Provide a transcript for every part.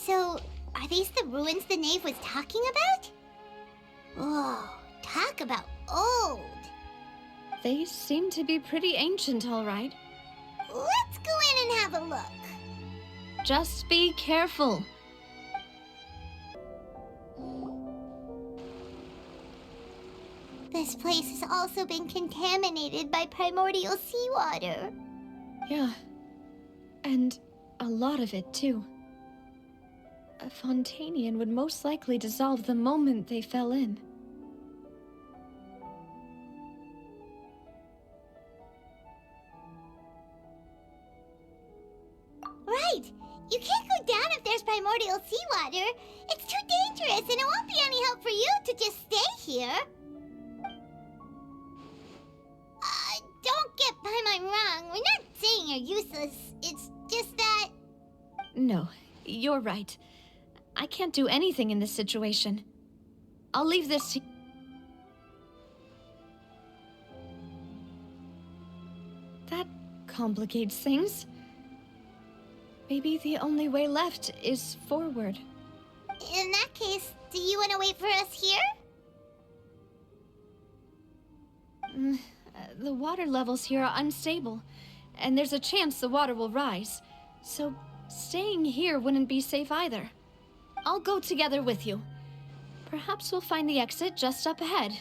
So, are these the ruins the knave was talking about? Whoa, talk about old. They seem to be pretty ancient, all right. Let's go in and have a look. Just be careful. This place has also been contaminated by primordial seawater. Yeah. And a lot of it, too. A Fontanian would most likely dissolve the moment they fell in. Right! You can't go down if there's primordial seawater. It's too dangerous, and it won't be any help for you to just stay here. Don't get by my wrong. We're not saying you're useless. It's just that... No, you're right. I can't do anything in this situation. I'll leave this to... That complicates things. Maybe the only way left is forward. In that case, do you want to wait for us here? The water levels here are unstable, and there's a chance the water will rise. So, staying here wouldn't be safe either. I'll go together with you. Perhaps we'll find the exit just up ahead.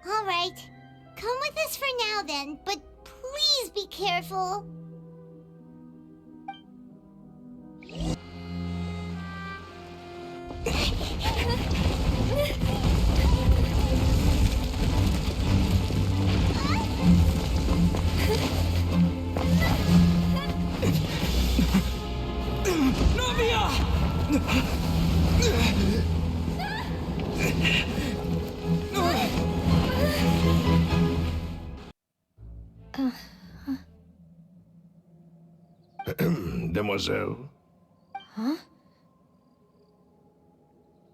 All right. Come with us for now then, but please be careful. Demoiselle? Huh?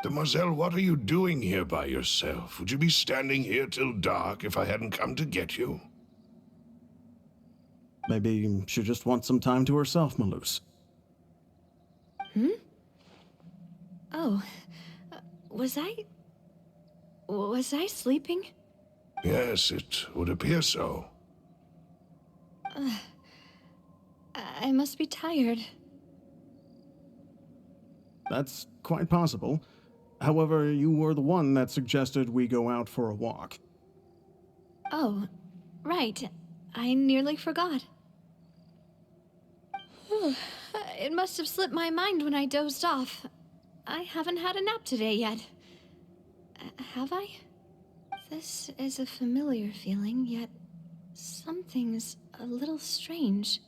Demoiselle, what are you doing here by yourself? Would you be standing here till dark if I hadn't come to get you? Maybe she just wants some time to herself, Maloose. Oh, was I sleeping? Yes, it would appear so. I must be tired. That's quite possible. However, you were the one that suggested we go out for a walk. Oh, right. I nearly forgot. It must have slipped my mind when I dozed off. I haven't had a nap today yet. Have I? This is a familiar feeling, yet something's a little strange.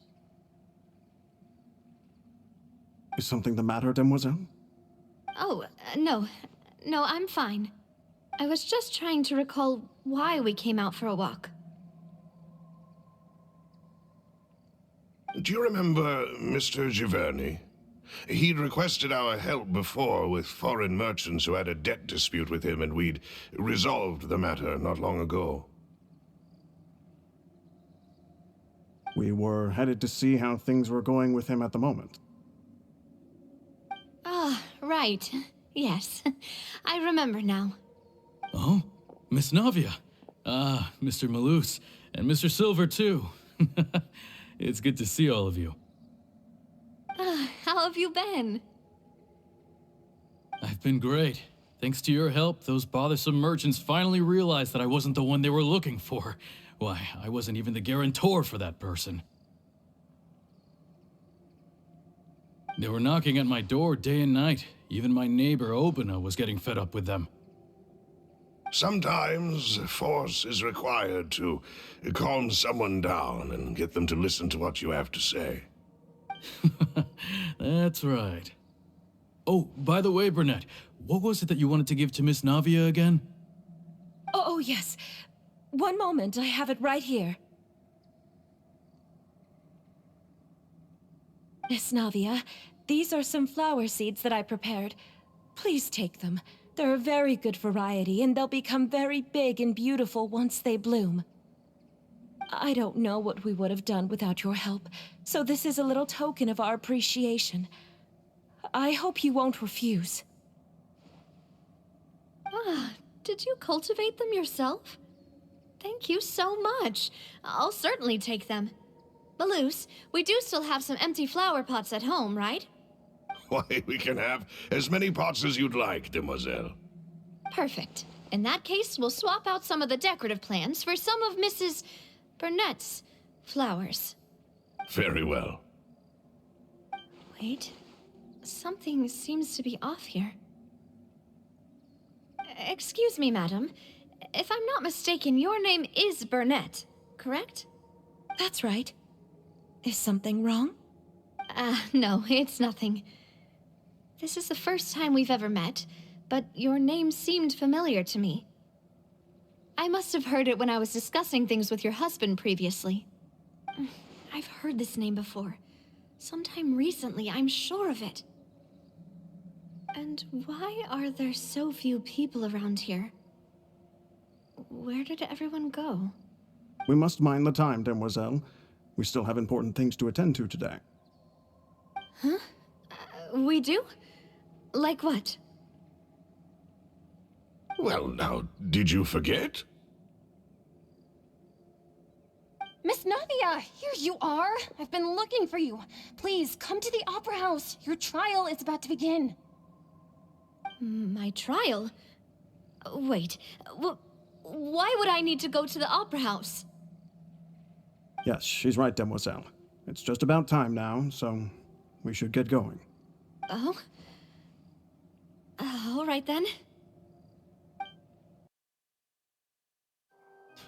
Is something the matter, Demoiselle? Oh, no. No, I'm fine. I was just trying to recall why we came out for a walk. Do you remember Mr. Giverny? He'd requested our help before with foreign merchants who had a debt dispute with him, and we'd resolved the matter not long ago. We were headed to see how things were going with him at the moment. Ah, right. Yes. I remember now. Oh, Miss Navia. Ah, Mr. Maloose. And Mr. Silver, too. It's good to see all of you. How have you been? I've been great. Thanks to your help, those bothersome merchants finally realized that I wasn't the one they were looking for. Why, I wasn't even the guarantor for that person. They were knocking at my door day and night. Even my neighbor, Obina, was getting fed up with them. Sometimes force is required to calm someone down and get them to listen to what you have to say. That's right. Oh, by the way, Burnett, what was it that you wanted to give to Miss Navia again? Oh, yes. One moment, I have it right here. Miss Navia, these are some flower seeds that I prepared. Please take them. They're a very good variety, and they'll become very big and beautiful once they bloom. I don't know what we would have done without your help, so this is a little token of our appreciation. I hope you won't refuse. Ah, did you cultivate them yourself? Thank you so much. I'll certainly take them. Balloose, we do still have some empty flower pots at home, right? Why, we can have as many pots as you'd like, demoiselle. Perfect. In that case, we'll swap out some of the decorative plants for some of Mrs. Burnett's flowers. Very well. Wait. Something seems to be off here. Excuse me, madam. If I'm not mistaken, your name is Burnett, correct? That's right. Is something wrong? No, it's nothing. This is the first time we've ever met, but your name seemed familiar to me. I must have heard it when I was discussing things with your husband previously. I've heard this name before. Sometime recently, I'm sure of it. And why are there so few people around here? Where did everyone go? We must mind the time, demoiselle. We still have important things to attend to today. Huh? We do? Like what? Well, now, did you forget? Miss Navia, here you are. I've been looking for you. Please, come to the Opera House. Your trial is about to begin. My trial? Wait, why would I need to go to the Opera House? Yes, she's right, demoiselle. It's just about time now, so we should get going. Oh? All right then.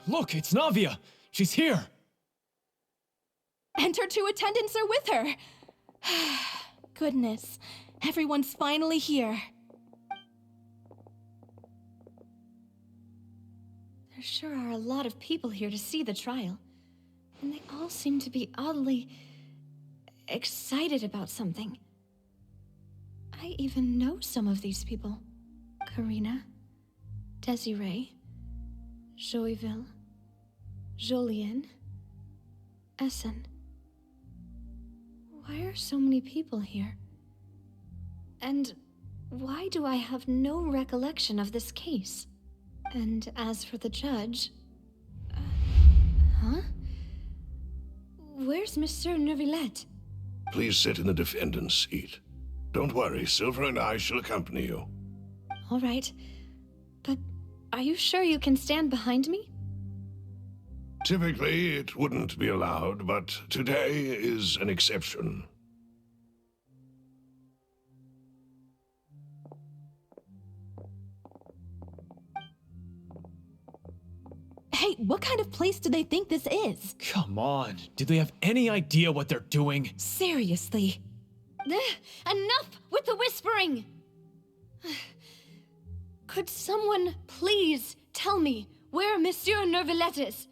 Look, it's Navia! She's here! And her two attendants are with her. Goodness, everyone's finally here. There sure are a lot of people here to see the trial. And they all seem to be oddly excited about something. I even know some of these people. Karina, Desiree, Joyville, Jolien, Essen. Why are so many people here? And why do I have no recollection of this case? And as for the judge... huh? Where's Monsieur Neuvillette? Please sit in the defendant's seat. Don't worry, Silver and I shall accompany you. All right. But are you sure you can stand behind me? Typically, it wouldn't be allowed, but today is an exception. Hey, what kind of place do they think this is? Come on, do they have any idea what they're doing? Seriously. Enough with the whispering! Could someone please tell me where Monsieur Neuvillette is?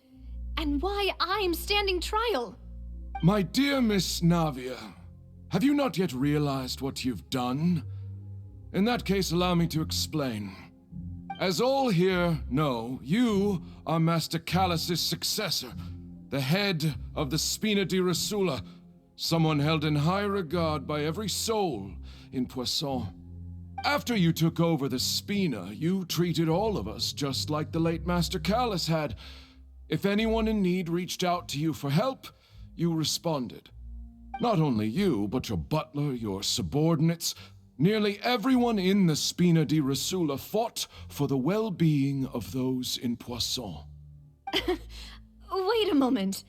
And why I'm standing trial? My dear Miss Navia, have you not yet realized what you've done? In that case, allow me to explain. As all here know, you are Master Callus's successor, the head of the Spina di Rosula, someone held in high regard by every soul in Poisson. After you took over the Spina, you treated all of us just like the late Master Callus had. If anyone in need reached out to you for help, you responded. Not only you, but your butler, your subordinates, nearly everyone in the Spina di Rosula fought for the well-being of those in Poisson. Wait a moment.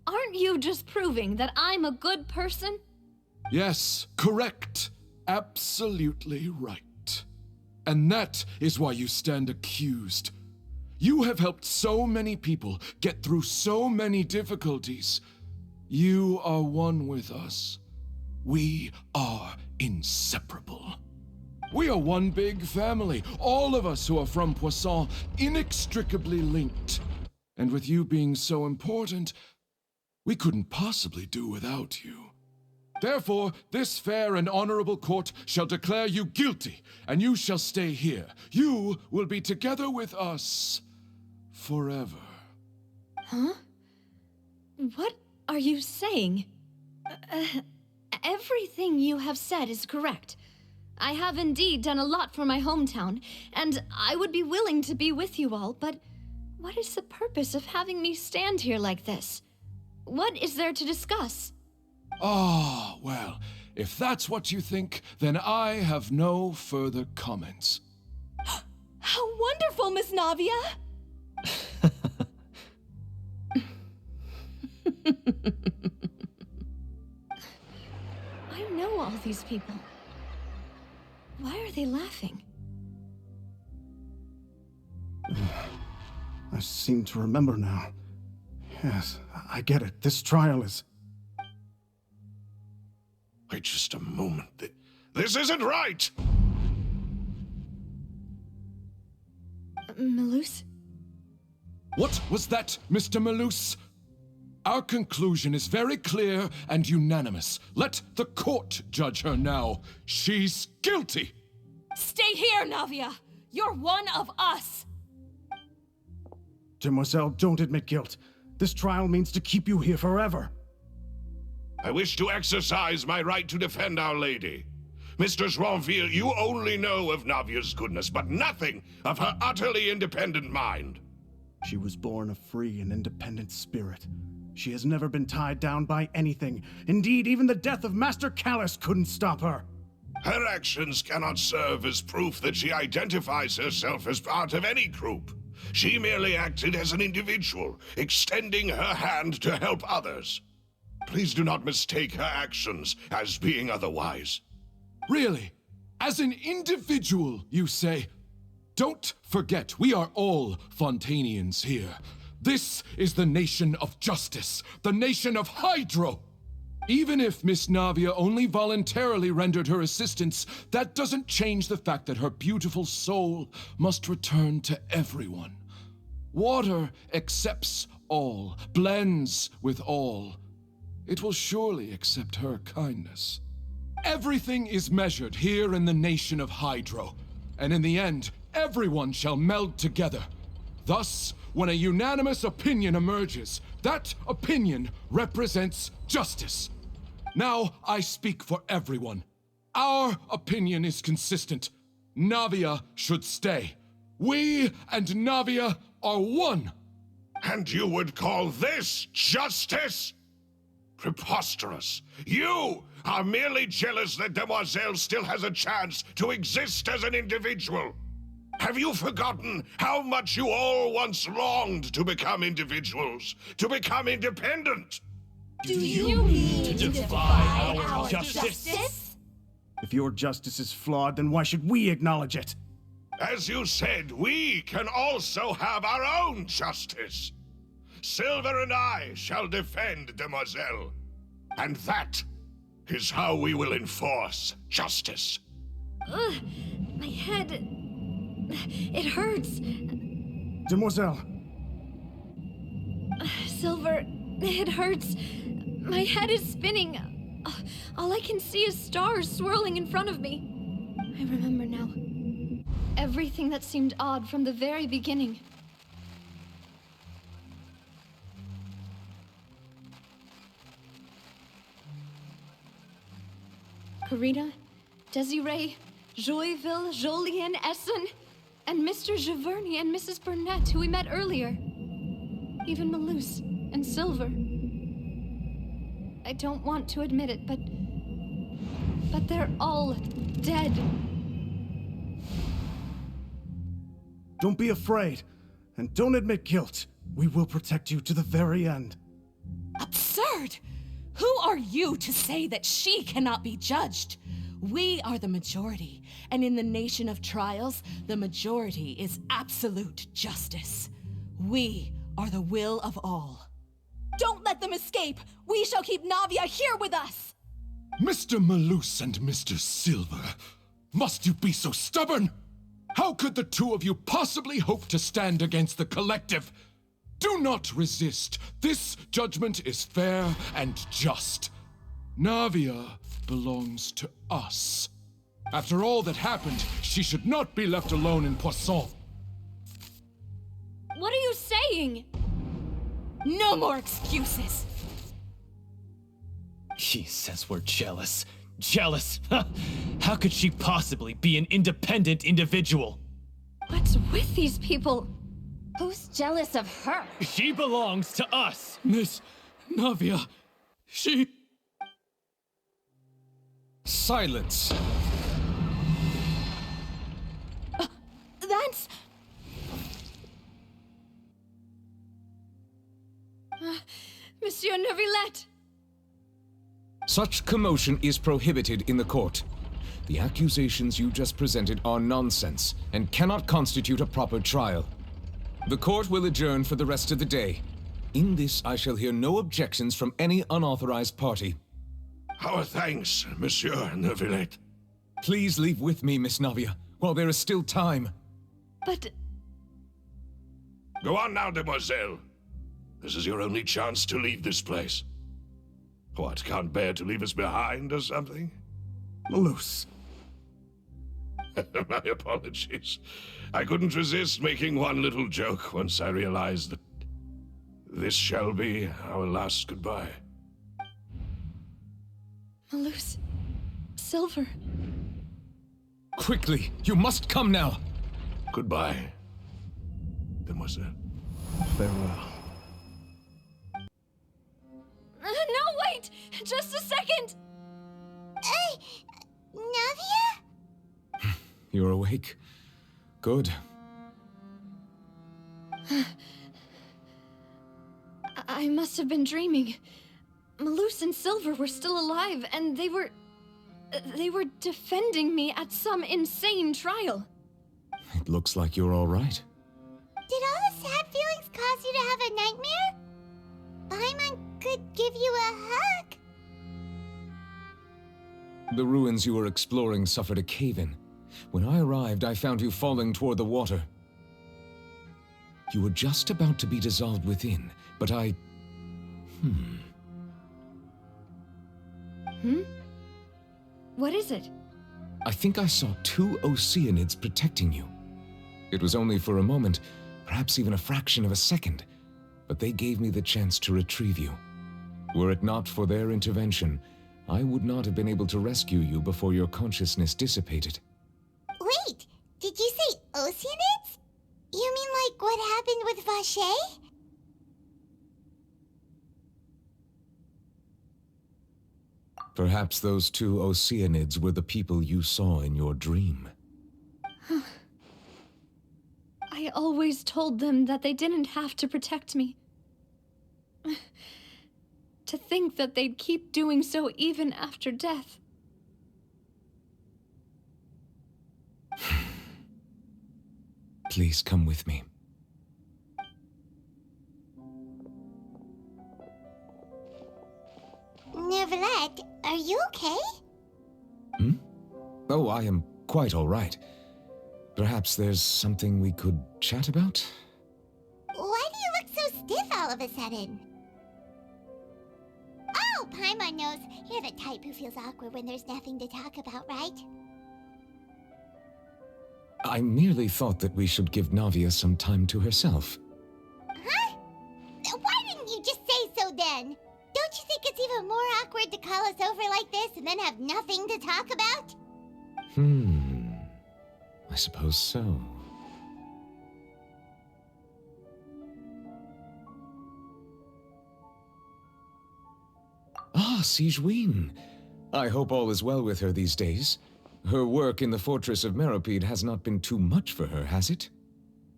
Aren't you just proving that I'm a good person? Yes, correct. Absolutely right. And that is why you stand accused. You have helped so many people get through so many difficulties. You are one with us. We are inseparable. We are one big family, all of us who are from Poisson, inextricably linked. And with you being so important, we couldn't possibly do without you. Therefore, this fair and honorable court shall declare you guilty, and you shall stay here. You will be together with us forever. Huh? What are you saying? Everything you have said is correct. I have indeed done a lot for my hometown, and I would be willing to be with you all, but what is the purpose of having me stand here like this? What is there to discuss? Ah, well, if that's what you think, then I have no further comments. How wonderful, Miss Navia! I know all these people. Why are they laughing? I seem to remember now. Yes, I get it. This trial is... Wait just a moment. This isn't right! Malus? What was that, Mr. Malus? Our conclusion is very clear and unanimous. Let the court judge her now. She's guilty! Stay here, Navia! You're one of us! Demoiselle, don't admit guilt. This trial means to keep you here forever. I wish to exercise my right to defend Our Lady. Mr. Joinville, you only know of Navia's goodness, but nothing of her utterly independent mind. She was born a free and independent spirit. She has never been tied down by anything. Indeed, even the death of Master Callus couldn't stop her. Her actions cannot serve as proof that she identifies herself as part of any group. She merely acted as an individual, extending her hand to help others. Please do not mistake her actions as being otherwise. Really? As an individual, you say? Don't forget, we are all Fontanians here. This is the nation of justice, the nation of Hydro. Even if Miss Navia only voluntarily rendered her assistance, that doesn't change the fact that her beautiful soul must return to everyone. Water accepts all, blends with all. It will surely accept her kindness. Everything is measured here in the nation of Hydro, and in the end, everyone shall meld together. Thus, when a unanimous opinion emerges, that opinion represents justice. Now I speak for everyone. Our opinion is consistent. Navia should stay. We and Navia are one. And you would call this justice? Preposterous. You are merely jealous that Demoiselle still has a chance to exist as an individual. Have you forgotten how much you all once longed to become individuals, to become independent? Do you mean to defy our justice? If your justice is flawed, then why should we acknowledge it? As you said, we can also have our own justice. Silver and I shall defend Demoiselle. And that is how we will enforce justice. Ugh, my head... It hurts. Demoiselle! Silver, it hurts. My head is spinning. All I can see is stars swirling in front of me. I remember now. Everything that seemed odd from the very beginning. Karina, Desiree, Joyville, Jolien, Essen, and Mr. Giverny and Mrs. Burnett, who we met earlier. Even Malus and Silver. I don't want to admit it, but they're all dead. Don't be afraid, and don't admit guilt. We will protect you to the very end. Absurd! Who are you to say that she cannot be judged? We are the majority, and in the nation of trials, the majority is absolute justice. We are the will of all. Don't let them escape! We shall keep Navia here with us! Mr. Malus and Mr. Silver, must you be so stubborn? How could the two of you possibly hope to stand against the collective? Do not resist. This judgment is fair and just. Navia belongs to us. After all that happened, she should not be left alone in Poisson. What are you saying? No more excuses! He says we're jealous. Jealous? How could she possibly be an independent individual? What's with these people? Who's jealous of her? She belongs to us. Miss Navia, she. Silence! That's. Monsieur Neuvillette! Such commotion is prohibited in the court. The accusations you just presented are nonsense and cannot constitute a proper trial. The court will adjourn for the rest of the day. In this, I shall hear no objections from any unauthorized party. Our thanks, Monsieur Neuvillette. Please leave with me, Miss Navia, while there is still time. But Go on now, demoiselle. This is your only chance to leave this place. What, can't bear to leave us behind or something? Malus. My apologies. I couldn't resist making one little joke once I realized that this shall be our last goodbye. Malus, Silver. Quickly, you must come now. Goodbye, demoiselle. Farewell. No, wait! Just a second! Navia? You're awake. Good. I must have been dreaming. Malus and Silver were still alive, and they were defending me at some insane trial. It looks like you're all right. Did all the sad feelings cause you to have a nightmare? Paimon could give you a hug. The ruins you were exploring suffered a cave-in. When I arrived, I found you falling toward the water. You were just about to be dissolved within, but I... What is it? I think I saw 2 Oceanids protecting you. It was only for a moment, perhaps even a fraction of a second, but they gave me the chance to retrieve you. Were it not for their intervention, I would not have been able to rescue you before your consciousness dissipated. Wait, did you say Oceanids? You mean like what happened with Vache? Perhaps those 2 Oceanids were the people you saw in your dream. I always told them that they didn't have to protect me. To think that they'd keep doing so even after death. Please come with me. Neuvillette, are you okay? Oh, I am quite all right. Perhaps there's something we could chat about? Why do you look so stiff all of a sudden? Oh, Paimon knows. You're the type who feels awkward when there's nothing to talk about, right? I merely thought that we should give Navia some time to herself. Huh? Why didn't you just say so then? Don't you think it's even more awkward to call us over like this and then have nothing to talk about? I suppose so. Ah, Sigewinne. I hope all is well with her these days. Her work in the fortress of Meropide has not been too much for her, has it?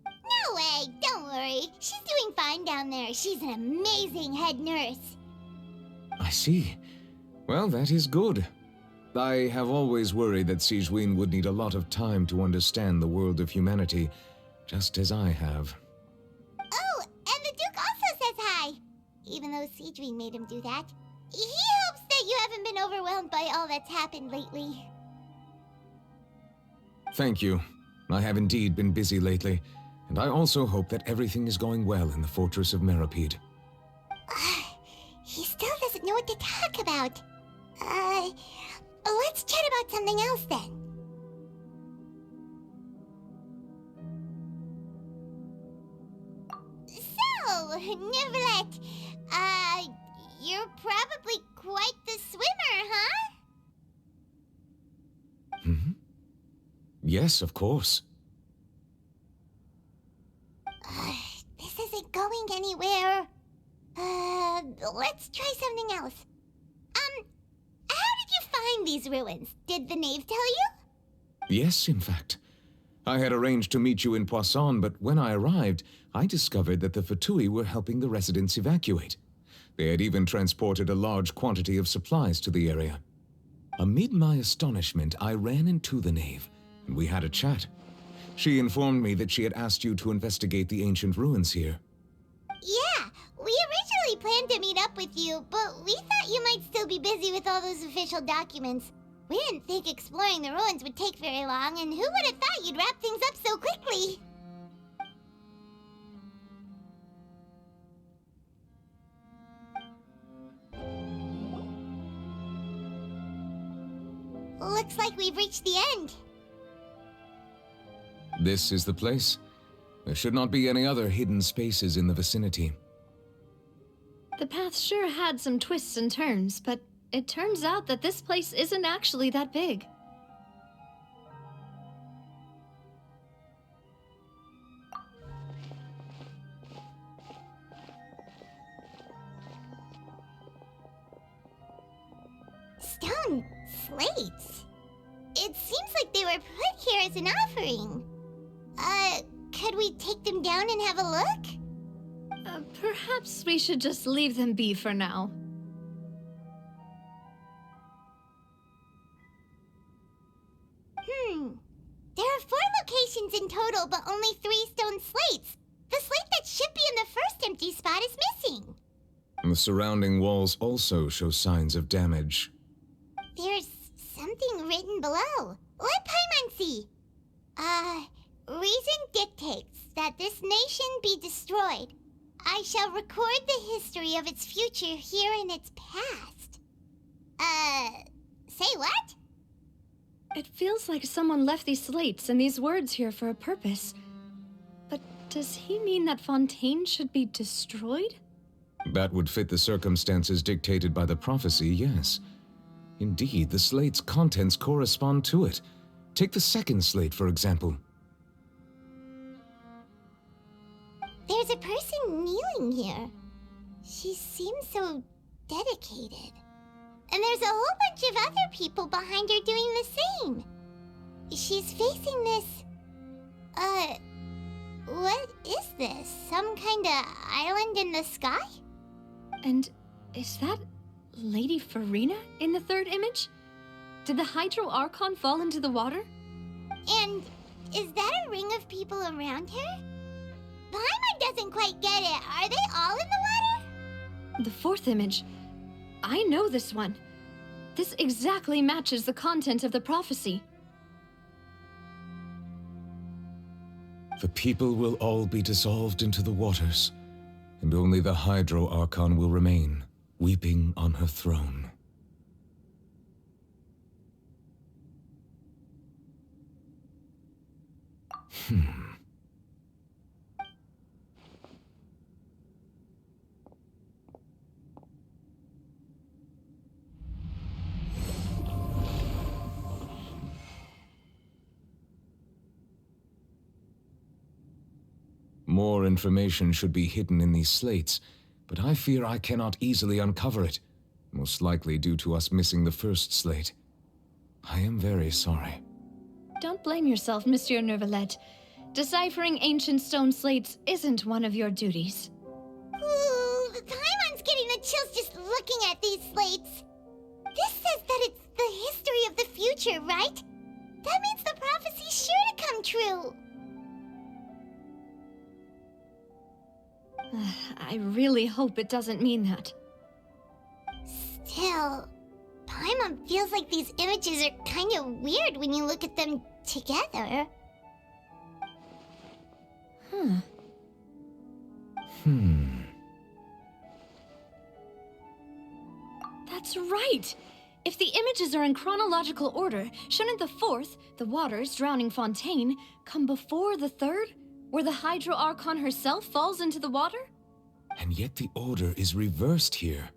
No way, don't worry. She's doing fine down there. She's an amazing head nurse. I see. Well, that is good. I have always worried that Sigewinne would need a lot of time to understand the world of humanity, just as I have. Oh, and the Duke also says hi. Even though Sigewinne made him do that. He hopes that you haven't been overwhelmed by all that's happened lately. Thank you. I have indeed been busy lately, and I also hope that everything is going well in the fortress of Meropide. He still doesn't know what to talk about. Let's chat about something else then. So, Neuvillette, you're probably quite the swimmer, huh? Yes, of course. This isn't going anywhere. Let's try something else. How did you find these ruins? Did the knave tell you? Yes, in fact. I had arranged to meet you in Poisson, but when I arrived, I discovered that the Fatui were helping the residents evacuate. They had even transported a large quantity of supplies to the area. Amid my astonishment, I ran into the knave, and we had a chat. She informed me that she had asked you to investigate the ancient ruins here. Yeah, we originally planned to meet up with you, but we thought you might still be busy with all those official documents. We didn't think exploring the ruins would take very long, and who would have thought you'd wrap things up so quickly? Looks like we've reached the end. This is the place. There should not be any other hidden spaces in the vicinity. The path sure had some twists and turns, but it turns out that this place isn't actually that big. Stone slates. It seems like they were put here as an offering. Could we take them down and have a look? Perhaps we should just leave them be for now. There are 4 locations in total, but only 3 stone slates. The slate that should be in the first empty spot is missing. The surrounding walls also show signs of damage. There's something written below. Let Paimon see. Reason dictates that this nation be destroyed. I shall record the history of its future here in its past. Say what? It feels like someone left these slates and these words here for a purpose. But does he mean that Fontaine should be destroyed? That would fit the circumstances dictated by the prophecy, yes. Indeed, the slate's contents correspond to it. Take the second slate, for example. There's a person kneeling here. She seems so dedicated. And there's a whole bunch of other people behind her doing the same. She's facing this... what is this? Some kind of island in the sky? And is that Lady Farina in the third image? Did the Hydro Archon fall into the water? And is that a ring of people around her? Paimon doesn't quite get it. Are they all in the water? The fourth image. I know this one. This exactly matches the content of the prophecy. The people will all be dissolved into the waters, and only the Hydro Archon will remain, weeping on her throne. More information should be hidden in these slates, but I fear I cannot easily uncover it, most likely due to us missing the first slate. I am very sorry. Don't blame yourself, Monsieur Nervalette. Deciphering ancient stone slates isn't one of your duties. Ooh, Paimon's getting the chills just looking at these slates. This says that it's the history of the future, right? That means the prophecy's sure to come true. I really hope it doesn't mean that. Still, Paimon feels like these images are kind of weird when you look at them together. That's right! If the images are in chronological order, shouldn't the fourth, the waters drowning Fontaine, come before the third, where the Hydro Archon herself falls into the water? And yet the order is reversed here.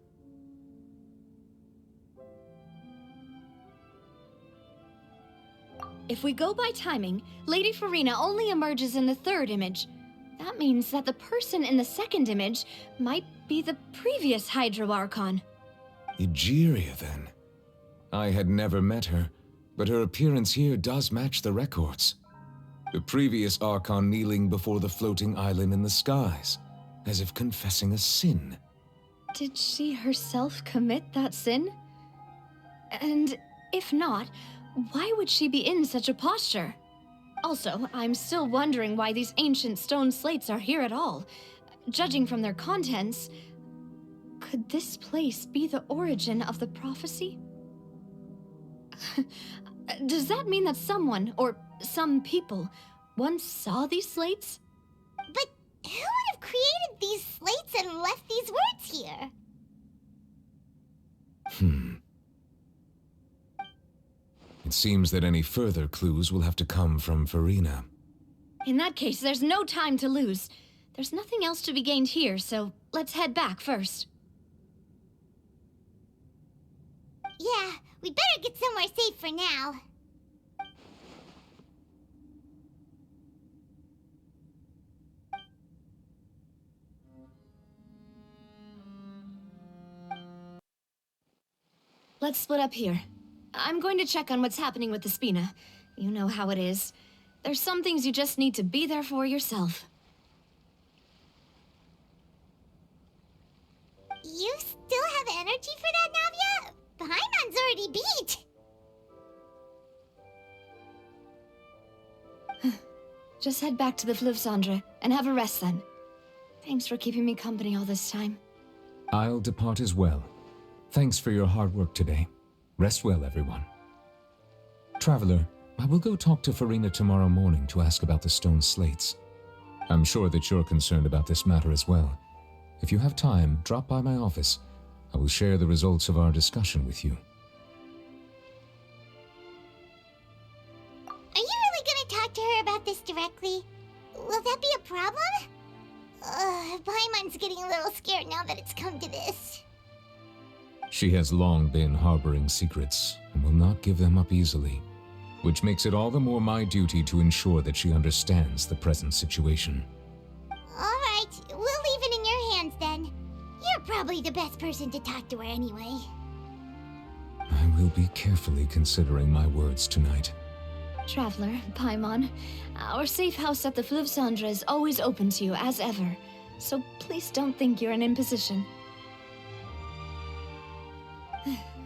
If we go by timing, Lady Farina only emerges in the third image. That means that the person in the second image might be the previous Hydro Archon. Egeria, then. I had never met her, but her appearance here does match the records. The previous Archon kneeling before the floating island in the skies, as if confessing a sin. Did she herself commit that sin? And if not, why would she be in such a posture? Also, I'm still wondering why these ancient stone slates are here at all. Judging from their contents, could this place be the origin of the prophecy? Does that mean that someone, or some people, once saw these slates? But who would have created these slates and left these words here? It seems that any further clues will have to come from Farina. In that case, there's no time to lose. There's nothing else to be gained here, so let's head back first. Yeah, we'd better get somewhere safe for now. Let's split up here. I'm going to check on what's happening with the Spina. You know how it is. There's some things you just need to be there for yourself. You still have energy for that, Navia? Paimon's already beat. Just head back to the Fleuve Cendre and have a rest then. Thanks for keeping me company all this time. I'll depart as well. Thanks for your hard work today. Rest well, everyone. Traveler, I will go talk to Farina tomorrow morning to ask about the stone slates. I'm sure that you're concerned about this matter as well. If you have time, drop by my office. I will share the results of our discussion with you. Are you really gonna talk to her about this directly? Will that be a problem? Paimon's getting a little scared now that it's come to this. She has long been harboring secrets and will not give them up easily, which makes it all the more my duty to ensure that she understands the present situation. Alright, we'll leave it in your hands then. You're probably the best person to talk to her anyway. I will be carefully considering my words tonight. Traveler, Paimon, our safe house at the Fleuve Cendre is always open to you as ever, so please don't think you're an imposition.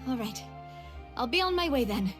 All right, I'll be on my way then.